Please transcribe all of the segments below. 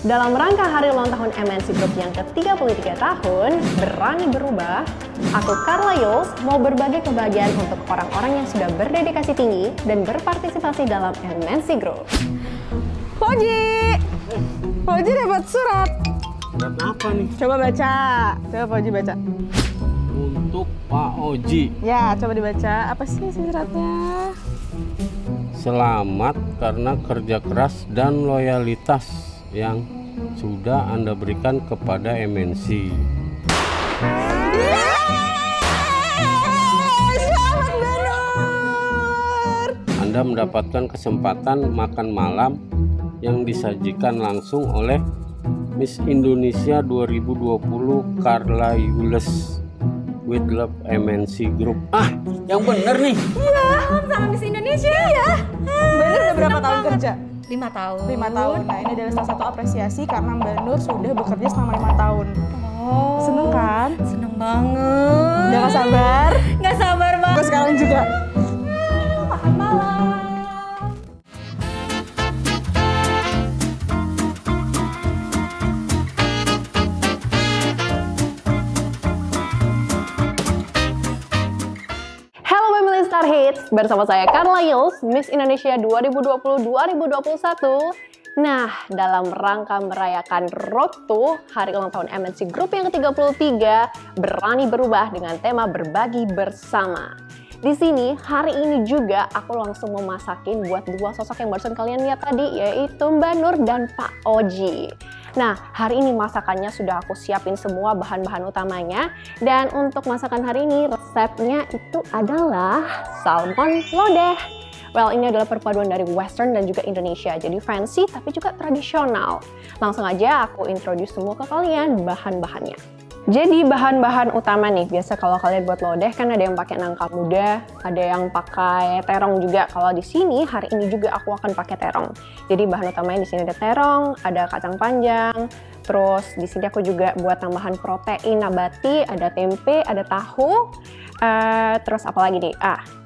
Dalam rangka hari ulang tahun MNC Group yang ke-33 tahun, berani berubah, aku Carla Yuls mau berbagi kebahagiaan untuk orang-orang yang sudah berdedikasi tinggi dan berpartisipasi dalam MNC Group. Poji! Poji dapat surat. Surat apa nih? Coba baca. Coba Poji baca. Untuk Pak Oji. Ya, coba dibaca. Apa sih suratnya? Selamat karena kerja keras dan loyalitas yang sudah Anda berikan kepada MNC. Selamat Benur! Anda mendapatkan kesempatan makan malam yang disajikan langsung oleh Miss Indonesia 2020 Carla Yuls with Love MNC Group. Yang bener nih. Iya, sama Miss Indonesia ya. Benur udah berapa tahun kerja? 5 tahun. 5 tahun. Nah, ini adalah salah satu apresiasi karena Mbak Nur sudah bekerja selama 5 tahun. Oh, Seneng kan? seneng banget. Udah gak sabar? Gak sabar Aku banget. sekarang juga. Makan malam. Halo Family Star Hits, bersama saya Carla Yuls, Miss Indonesia 2020-2021. Nah, dalam rangka merayakan Road to Hari Ulang Tahun MNC Group yang ke-33, berani berubah dengan tema berbagi bersama. Di sini, hari ini juga aku langsung memasakin buat dua sosok yang barusan kalian lihat tadi, yaitu Mbak Nur dan Pak Oji. Nah, hari ini masakannya sudah aku siapin semua bahan-bahan utamanya. Dan untuk masakan hari ini, resepnya itu adalah salmon lodeh. Well, ini adalah perpaduan dari Western dan juga Indonesia. Jadi fancy tapi juga tradisional. Langsung aja aku introduce semua ke kalian bahan-bahannya. Jadi bahan-bahan utama nih, biasa kalau kalian buat lodeh kan ada yang pakai nangka muda, ada yang pakai terong juga. Kalau di sini hari ini juga aku akan pakai terong. Jadi bahan utamanya di sini ada terong, ada kacang panjang, terus di sini aku juga buat tambahan protein nabati, ada tempe, ada tahu, terus apa lagi nih?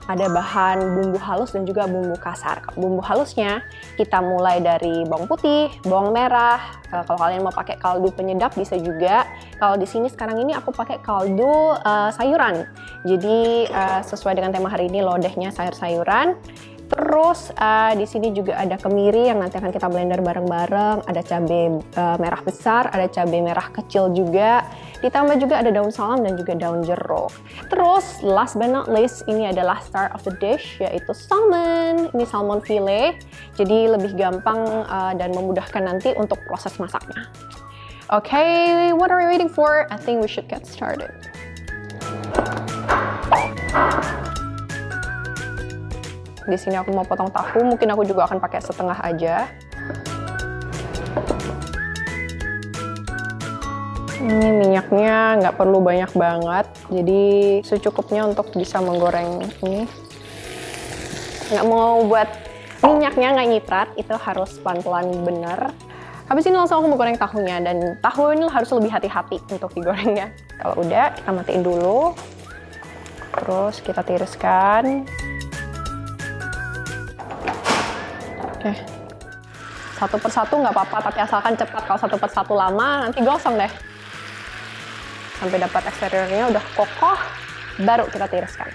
Ada bahan bumbu halus dan juga bumbu kasar. Bumbu halusnya kita mulai dari bawang putih, bawang merah. Kalau kalian mau pakai kaldu penyedap bisa juga. Kalau di sini sekarang ini aku pakai kaldu sayuran. Jadi sesuai dengan tema hari ini lodehnya sayur-sayuran. Terus di sini juga ada kemiri yang nanti akan kita blender bareng-bareng. Ada cabai merah besar, ada cabai merah kecil juga. Ditambah juga ada daun salam dan juga daun jeruk. Terus last but not least, ini adalah star of the dish, yaitu salmon. Ini salmon fillet, jadi lebih gampang dan memudahkan nanti untuk proses masaknya. Okay, what are we waiting for? I think we should get started. Di sini aku mau potong tahu, mungkin aku juga akan pakai setengah aja. Ini minyaknya nggak perlu banyak banget, jadi secukupnya untuk bisa menggoreng ini. Nggak mau buat minyaknya nggak nyiprat, itu harus pelan-pelan bener. Habis ini langsung aku mau goreng tahunya, dan tahu ini harus lebih hati-hati untuk digorengnya. Kalau udah, kita matiin dulu. Terus kita tiriskan. Oke, satu persatu nggak apa-apa, tapi asalkan cepat. Kalau satu persatu lama, nanti gosong deh. Sampai dapat eksteriornya udah kokoh, baru kita tiriskan.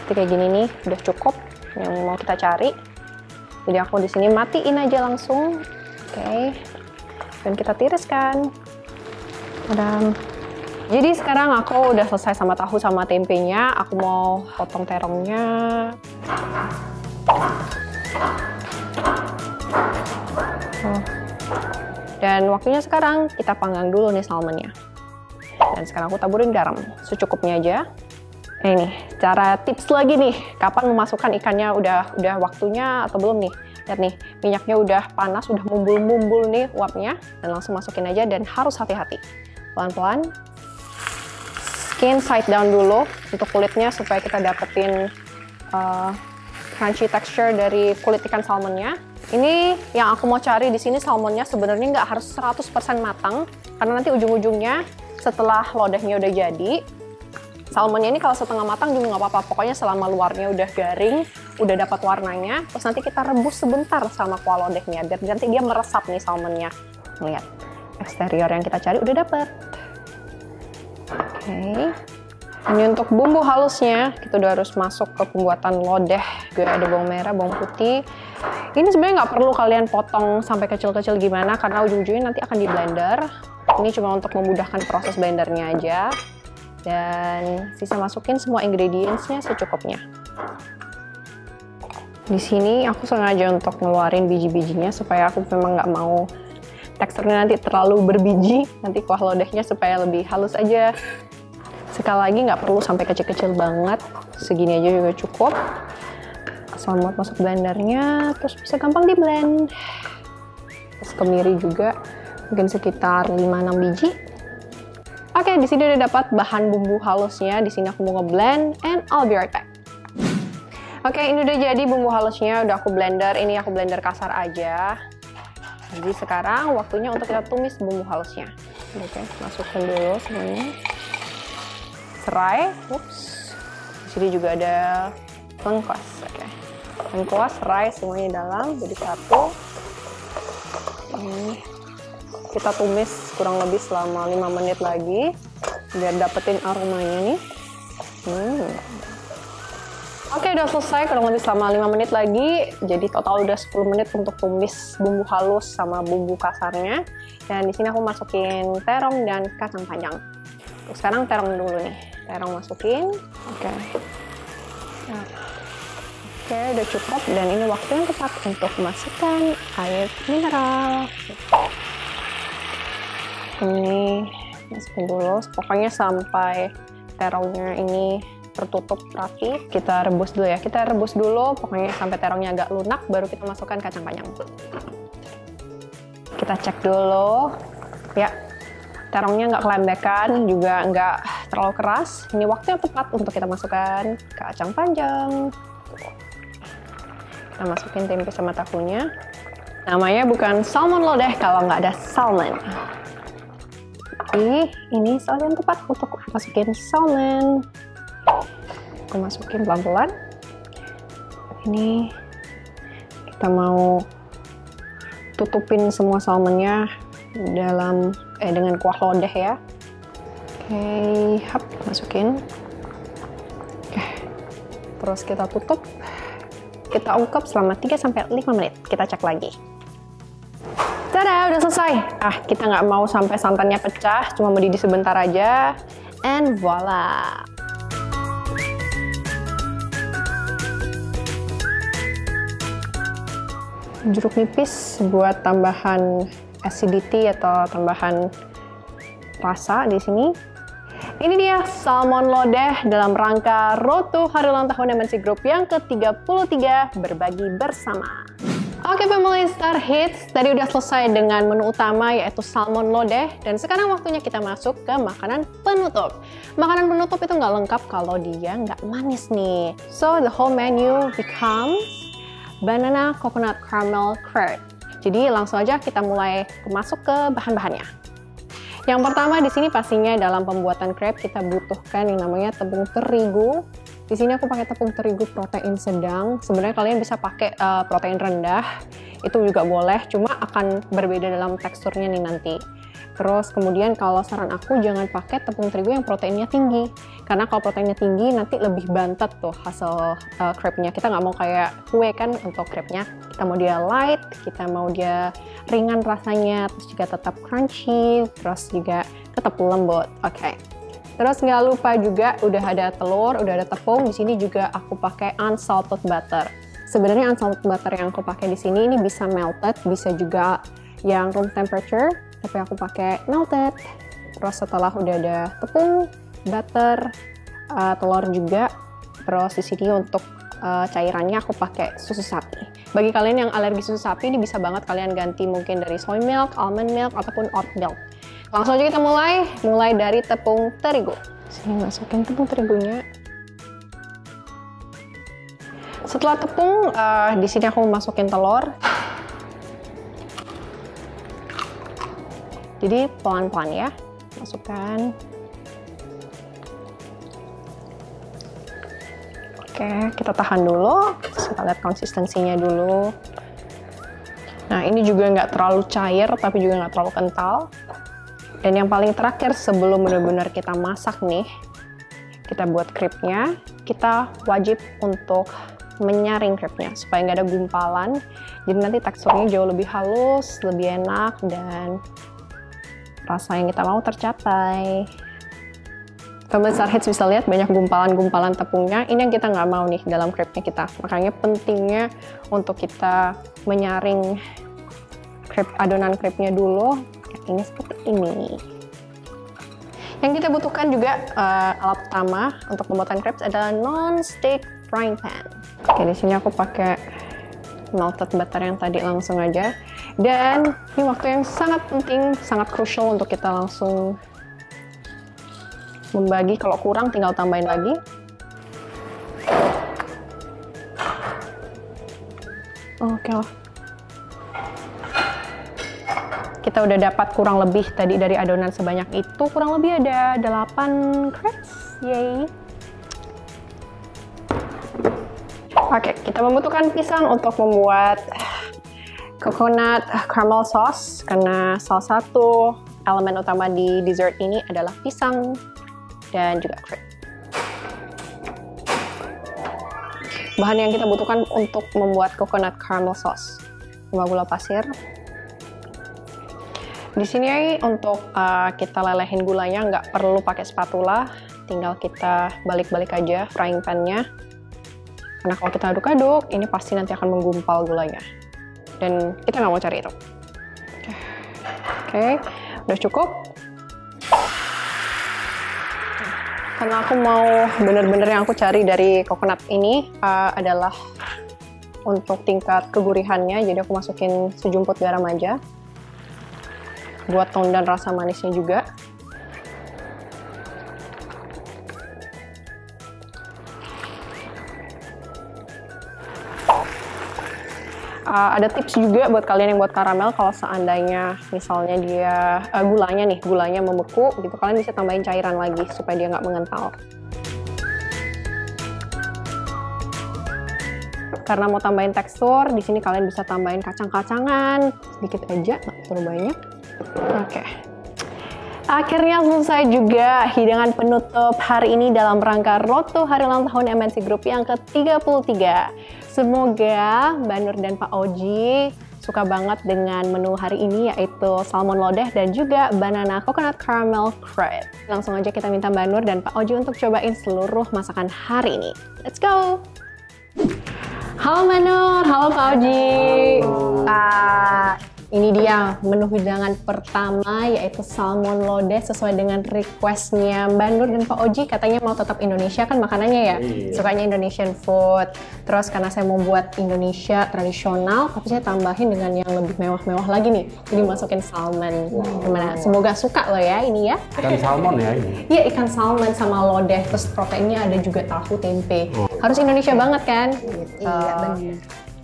Jadi kayak gini nih, udah cukup yang mau kita cari. Jadi aku di sini matiin aja langsung, oke. Dan kita tiriskan. Dan jadi sekarang aku udah selesai sama tahu sama tempenya. Aku mau potong terongnya. Dan waktunya sekarang kita panggang dulu nih salmonnya. Dan sekarang aku taburin garam secukupnya aja. Nah, ini cara tips lagi nih, kapan memasukkan ikannya, udah waktunya atau belum nih. Lihat nih, minyaknya udah panas, udah mumbul-mumbul nih uapnya. Dan langsung masukin aja, dan harus hati-hati. Pelan-pelan. Skin side down dulu untuk kulitnya supaya kita dapetin crunchy texture dari kulit ikan salmonnya. Ini yang aku mau cari di sini, salmonnya sebenarnya nggak harus 100% matang, karena nanti ujung-ujungnya setelah lodehnya udah jadi, Salmonnya ini kalau setengah matang juga nggak apa-apa. Pokoknya selama luarnya udah garing, udah dapat warnanya, terus nanti kita rebus sebentar sama kuah lodehnya biar nanti dia meresap nih salmonnya. Lihat, eksterior yang kita cari udah dapet. Oke. Ini untuk bumbu halusnya, kita udah harus masuk ke pembuatan lodeh. Gue ada bawang merah, bawang putih. Ini sebenarnya nggak perlu kalian potong sampai kecil-kecil gimana, karena ujung-ujungnya nanti akan di blender. Ini cuma untuk memudahkan proses blendernya aja. Dan sisa masukin semua ingredientsnya secukupnya. Di sini aku sengaja untuk ngeluarin biji-bijinya supaya aku memang nggak mau teksturnya nanti terlalu berbiji. Nanti kuah lodehnya supaya lebih halus aja. Sekali lagi nggak perlu sampai kecil-kecil banget, segini aja juga cukup. Selamat masuk blendernya, terus bisa gampang di blend. Terus kemiri juga, mungkin sekitar 5-6 biji. Oke, di sini udah dapat bahan bumbu halusnya. Di sini aku mau ngeblend, and I'll be right back. Oke, ini udah jadi bumbu halusnya, udah aku blender. Ini aku blender kasar aja. Jadi sekarang waktunya untuk kita tumis bumbu halusnya. Oke, masukkan dulu semuanya. Serai, di sini juga ada lengkuas, lengkuas, serai semuanya dalam jadi satu. Ini kita tumis kurang lebih selama 5 menit lagi biar dapetin aromanya nih. Oke, udah selesai kurang lebih selama 5 menit lagi, jadi total udah 10 menit untuk tumis bumbu halus sama bumbu kasarnya. Dan di sini aku masukin terong dan kacang panjang. Sekarang terong dulu nih. Terong masukin, oke, udah cukup. Dan ini waktu yang tepat untuk masukkan air mineral. Ini masukin dulu, pokoknya sampai terongnya ini tertutup rapi. Kita rebus dulu ya, kita rebus dulu, pokoknya sampai terongnya agak lunak, baru kita masukkan kacang panjang. Kita cek dulu, ya. Terongnya nggak kelembekan, juga nggak terlalu keras. Ini waktu yang tepat untuk kita masukkan kacang panjang. Kita masukin tempe sama tahunya. Namanya bukan salmon lodeh kalau nggak ada salmon. Jadi ini saat yang tepat untuk masukin salmon. Aku masukin pelan-pelan. Ini kita mau tutupin semua salmonnya dalam dengan kuah lodeh ya. Oke, masukin. Terus kita tutup. Kita ungkep selama 3-5 menit. Kita cek lagi. Tada, udah selesai. Kita nggak mau sampai santannya pecah, cuma mendidih sebentar aja. And voila. Jeruk nipis buat tambahan acidity atau tambahan rasa di sini. Ini dia salmon lodeh dalam rangka Road to Hari Ulang Tahun MNC Group yang ke-33 berbagi bersama. Oke, family Star Hits, tadi udah selesai dengan menu utama yaitu salmon lodeh, dan sekarang waktunya kita masuk ke makanan penutup. Makanan penutup itu nggak lengkap kalau dia nggak manis nih. So the whole menu becomes banana coconut caramel crepe. Jadi langsung aja kita mulai masuk ke bahan-bahannya. Yang pertama di sini pastinya dalam pembuatan crepe kita butuhkan yang namanya tepung terigu. Di sini aku pakai tepung terigu protein sedang. Sebenarnya kalian bisa pakai protein rendah, itu juga boleh. Cuma akan berbeda dalam teksturnya nih nanti. Terus kemudian kalau saran aku jangan pakai tepung terigu yang proteinnya tinggi. Karena kalau proteinnya tinggi nanti lebih bantet tuh hasil crepe-nya. Kita nggak mau kayak kue kan untuk crepe-nya. Kita mau dia light, kita mau dia ringan rasanya, terus juga tetap crunchy, terus juga tetap lembut. Oke. Terus nggak lupa juga udah ada telur, udah ada tepung. Di sini juga aku pakai unsalted butter. Sebenarnya unsalted butter yang aku pakai di sini ini bisa melted, bisa juga yang room temperature, tapi aku pakai melted. Terus setelah udah ada tepung, butter, telur juga. Terus di sini untuk cairannya aku pakai susu sapi. Bagi kalian yang alergi susu sapi, ini bisa banget kalian ganti mungkin dari soy milk, almond milk, ataupun oat milk. Langsung aja kita mulai dari tepung terigu. Sini masukin tepung terigunya. Setelah tepung, di sini aku masukin telur. Jadi pelan-pelan ya, masukkan. Oke, kita tahan dulu. Terus kita lihat konsistensinya dulu. Nah, ini juga nggak terlalu cair, tapi juga nggak terlalu kental. Dan yang paling terakhir, sebelum benar-benar kita masak nih, kita buat crepe-nya, kita wajib untuk menyaring crepe-nya supaya nggak ada gumpalan. Jadi nanti teksturnya jauh lebih halus, lebih enak, dan rasa yang kita mau tercapai. Pemirsa Hits bisa lihat banyak gumpalan-gumpalan tepungnya. Ini yang kita nggak mau nih dalam crepe-nya kita. Makanya pentingnya untuk kita menyaring adonan crepe-nya dulu. Ini seperti ini. Yang kita butuhkan juga alat utama untuk pembuatan crepes adalah non-stick frying pan. Oke, di sini aku pakai melted butter yang tadi langsung aja. Dan ini waktu yang sangat penting, sangat crucial untuk kita langsung membagi. Kalau kurang tinggal tambahin lagi. Oke lah. Kita udah dapat kurang lebih tadi dari adonan sebanyak itu, kurang lebih ada 8 crepes. Yay. Oke, kita membutuhkan pisang untuk membuat coconut caramel sauce, karena salah satu elemen utama di dessert ini adalah pisang dan juga crepe. Bahan yang kita butuhkan untuk membuat coconut caramel sauce: 5 gula pasir. Di sini untuk kita lelehin gulanya nggak perlu pakai spatula, tinggal kita balik-balik aja frying pan-nya. Karena kalau kita aduk-aduk, ini pasti nanti akan menggumpal gulanya. Dan kita nggak mau cari itu. Oke, udah cukup. Karena aku mau bener-bener yang aku cari dari coconut ini adalah untuk tingkat kegurihannya, jadi aku masukin sejumput garam aja. Buat tone dan rasa manisnya juga. Ada tips juga buat kalian yang buat karamel, kalau seandainya misalnya dia gulanya membeku gitu, kalian bisa tambahin cairan lagi supaya dia nggak mengental. Karena mau tambahin tekstur, di sini kalian bisa tambahin kacang-kacangan sedikit aja, nggak terlalu banyak. Oke. Akhirnya selesai juga hidangan penutup hari ini dalam rangka Road to Hari Ulang Tahun MNC Group yang ke-33. Semoga Mbak Nur dan Pak Oji suka banget dengan menu hari ini, yaitu salmon lodeh dan juga banana coconut caramel crepe. Langsung aja kita minta Mbak Nur dan Pak Oji untuk cobain seluruh masakan hari ini. Let's go! Halo Mbak Nur, halo Pak Oji. Ini dia menu hidangan pertama, yaitu salmon lodeh sesuai dengan requestnya Mbak Nur dan Pak Oji. Katanya mau tetap Indonesia kan makanannya ya, sukanya Indonesian food. Terus karena saya mau buat Indonesia tradisional, tapi saya tambahin dengan yang lebih mewah-mewah lagi nih. Jadi masukin salmon. Gimana? Semoga suka loh ya ini ya. Ikan salmon ya ini? Iya, ikan salmon sama lodeh. Terus proteinnya ada juga tahu, tempe. Harus Indonesia banget kan? Gitu. Iya, benar.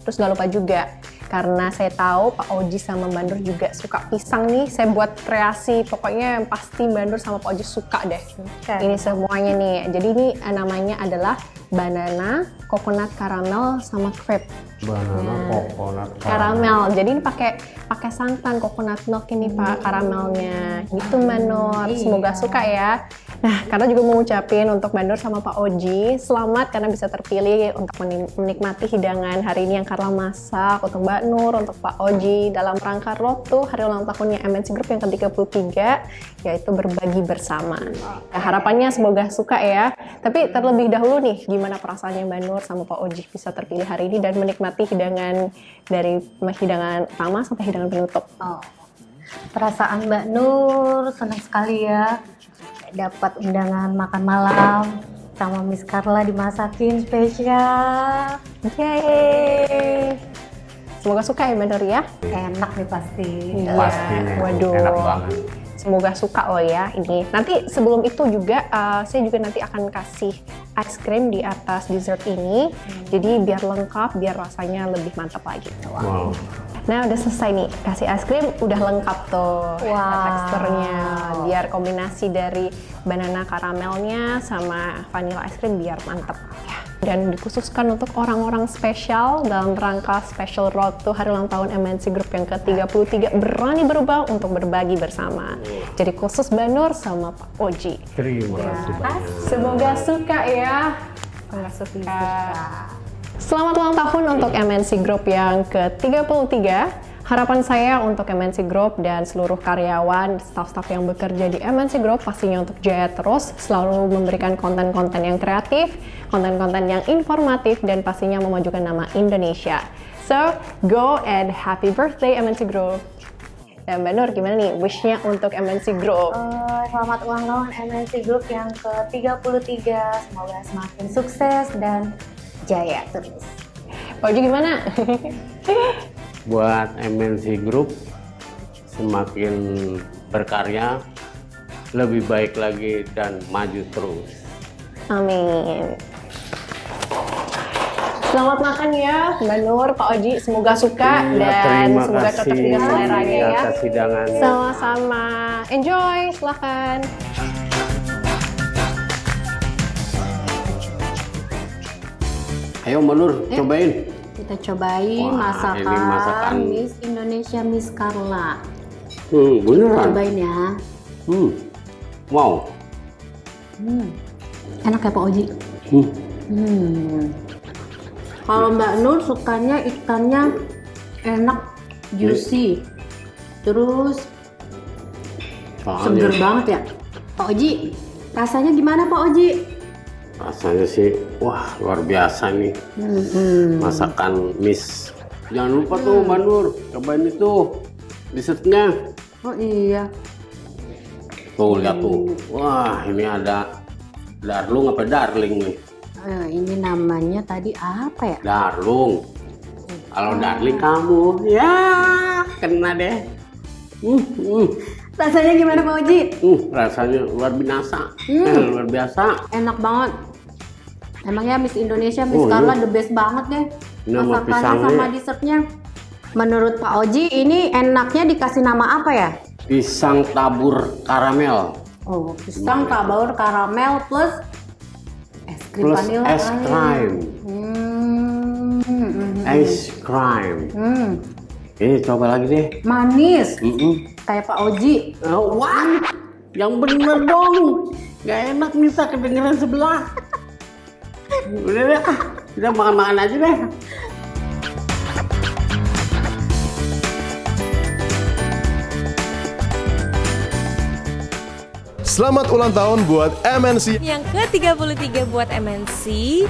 Terus gak lupa juga, karena saya tahu Pak Oji sama Mbak Nur juga suka pisang nih, saya buat kreasi, pokoknya yang pasti Mbak Nur sama Pak Oji suka deh. Ini semuanya nih, jadi ini namanya adalah banana, coconut caramel, sama crepe. Banana, coconut Caramel, jadi ini pakai santan coconut milk ini Pak karamelnya. Gitu Mbak Nur, semoga suka ya. Nah, karena juga mau ucapin untuk Mbak Nur sama Pak Oji, selamat karena bisa terpilih untuk menikmati hidangan hari ini yang Carla masak untuk Mbak Nur, untuk Pak Oji dalam rangka Road to Hari Ulang Tahunnya MNC Group yang ke-33, yaitu berbagi bersama. Nah, harapannya semoga suka ya. Tapi terlebih dahulu nih, gimana perasaannya Mbak Nur sama Pak Oji bisa terpilih hari ini dan menikmati hidangan dari hidangan utama sampai hidangan penutup? Perasaan Mbak Nur senang sekali ya dapat undangan makan malam sama Miss Carla dimasakin spesial. Yeay! Semoga suka ya Mbak Nur ya. Enak nih pasti. Iya. Pastinya. Waduh. Enak banget. Semoga suka loh ya ini. Nanti sebelum itu juga saya juga nanti akan kasih ice cream di atas dessert ini. Jadi biar lengkap, biar rasanya lebih mantap lagi. Wow. Nah udah selesai nih, kasih es krim udah lengkap tuh teksturnya. Biar kombinasi dari banana karamelnya sama vanilla es krim biar mantep ya. dan dikhususkan untuk orang-orang spesial dalam rangka Special Road to Hari Ulang Tahun MNC Group yang ke-33 berani berubah untuk berbagi bersama. Jadi khusus Mbak Nur sama Pak Oji. Terima kasih banyak. Semoga suka ya. Semoga suka. Selamat ulang tahun untuk MNC Group yang ke-33. Harapan saya untuk MNC Group dan seluruh karyawan, staf-staf yang bekerja di MNC Group pastinya untuk jaya terus, selalu memberikan konten-konten yang kreatif, konten-konten yang informatif, dan pastinya memajukan nama Indonesia. So, go and happy birthday MNC Group. Dan Mbak Nur, gimana nih wish-nya untuk MNC Group? Selamat ulang tahun MNC Group yang ke-33. Semoga semakin sukses dan jaya terus. Pak Oji gimana? Buat MNC Group semakin berkarya, lebih baik lagi dan maju terus. Amin. Selamat makan ya Mbak Nur, Pak Oji, semoga suka dan semoga cocok dengan seleranya ya. Atas hidangannya. Sama-sama. Enjoy, silahkan. Ayo Mbak Nur, cobain. Kita cobain Wah, ini masakan Miss Indonesia Miss Carla. Beneran. Cobain ya. Wow. Enak ya Pak Oji? Kalau Mbak Nur sukanya ikannya enak, juicy, terus seger banget ya. Pak Oji, rasanya gimana Pak Oji? Rasanya sih, wah luar biasa nih. Masakan Miss. Jangan lupa tuh Mbak Nur, cobain itu dessertnya. Oh iya. Tuh lihat tuh, wah ini ada darlung apa darling nih? Ini namanya tadi apa ya? Darlung. Kalau darling kamu, ya kena deh. Rasanya gimana Pak Oji? Rasanya luar biasa. Luar biasa. Enak banget. Emangnya Miss Indonesia Miss Carla the best banget deh. Ini sama Masakannya pisangnya. sama dessertnya. Menurut Pak Oji ini enaknya dikasih nama apa ya? Pisang tabur karamel. Oh, pisang tabur karamel plus es krim Plus vanilla. es krim. Es krim. Ini coba lagi deh. Manis. Kayak Pak Oji. Wah, yang bener dong. Gak enak bisa kedengeran sebelah. Udah deh, kita makan-makan aja deh. Selamat ulang tahun buat MNC. Yang ke-33 buat MNC,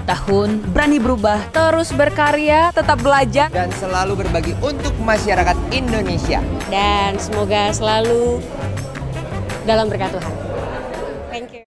tahun berani berubah, terus berkarya, tetap belajar, dan selalu berbagi untuk masyarakat Indonesia. dan semoga selalu dalam berkat Tuhan. Thank you.